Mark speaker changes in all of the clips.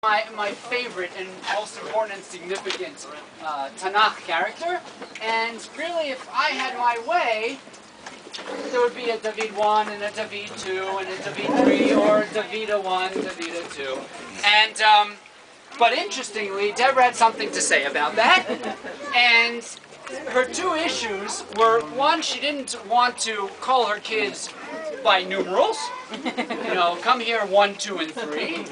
Speaker 1: My favorite and most important and significant Tanakh character, and really if I had my way, there would be a David 1 and a David 2 and a David 3 or Davida 1, Davida 2. And, but interestingly, Deborah had something to say about that, and her two issues were, one, she didn't want to call her kids by numerals, you know, come here 1, 2, and 3.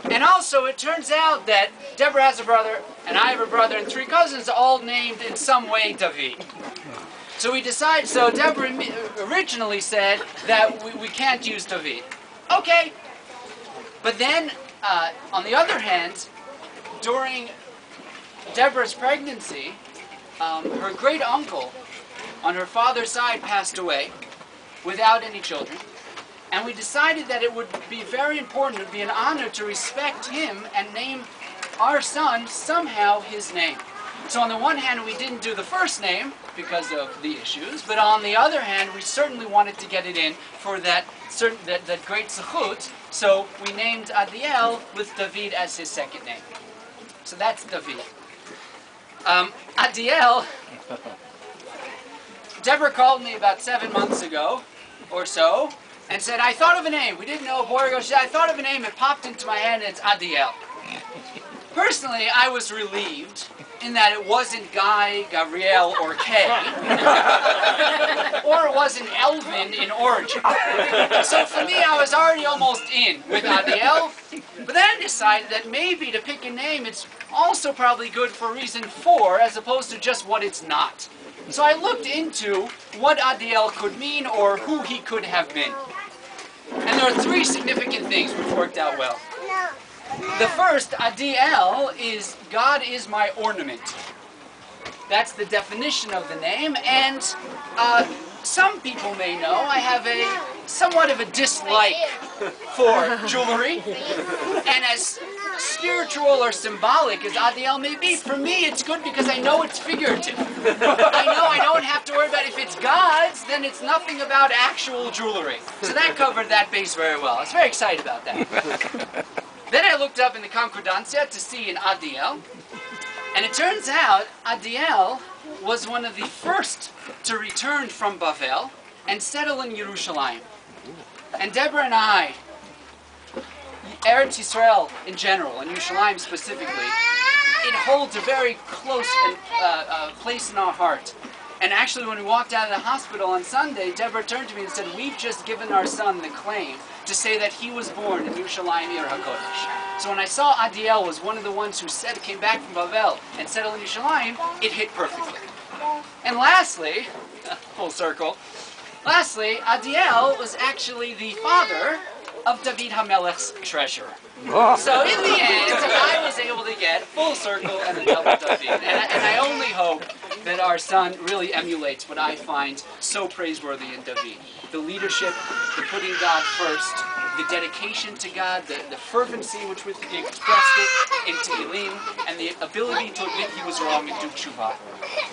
Speaker 1: And also, it turns out that Deborah has a brother, and I have a brother, and 3 cousins, all named in some way David. So we decided, so Deborah originally said that we can't use David. Okay. But then, on the other hand, during Deborah's pregnancy, her great uncle on her father's side passed away without any children, and we decided that it would be very important, it would be an honor to respect him and name our son somehow his name. So on the one hand, we didn't do the first name because of the issues, but on the other hand, we certainly wanted to get it in for that great zechut, so we named Adiel with David as his second name. So that's David. Adiel, Deborah called me about 7 months ago, or so, and said, I thought of a name. We didn't know a boy or girl. She said, I thought of a name. It popped into my head, and it's Adiel. Personally, I was relieved in that it wasn't Guy, Gabriel, or Kay, or it wasn't Elvin in origin. So for me, I was already almost in with Adiel, but then I decided that maybe to pick a name, it's also probably good for reason 4, as opposed to just what it's not. So I looked into what Adiel could mean, or who he could have been. And there are 3 significant things which worked out well. The first, Adiel, is God is my ornament. That's the definition of the name, and some people may know I have somewhat of a dislike for jewelry, and as spiritual or symbolic as Adiel may be, for me it's good because I know it's figurative. I know I don't have to worry about if it's God's, then it's nothing about actual jewelry. So that covered that base very well. I was very excited about that. Then I looked up in the Concordancia to see an Adiel, and it turns out Adiel was one of the first to return from Bavel and settle in Yerushalayim. And Deborah and I, Eretz Yisrael in general, and Yerushalayim specifically, it holds a very close place in our heart. And actually, when we walked out of the hospital on Sunday, Deborah turned to me and said, we've just given our son the claim to say that he was born in Yerushalayim Ir HaKodesh. So when I saw Adiel was one of the ones who came back from Bavel and settled in Yerushalayim, it hit perfectly. And lastly, full circle, Adiel was actually the father of David HaMelech's treasure. So in the end, I was able to get full circle and a double David. And I only hope that our son really emulates what I find so praiseworthy in David. The leadership, the putting God first, the dedication to God, the fervency which he expressed it in Tehillim, and the ability to admit he was wrong and do tshuva.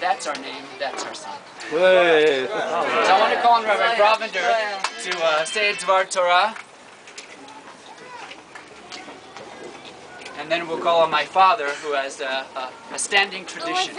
Speaker 1: That's our name, that's our son. So I want to call on Rabbi Bravender to say a Dvar Torah. And then we'll call on my father, who has a standing tradition.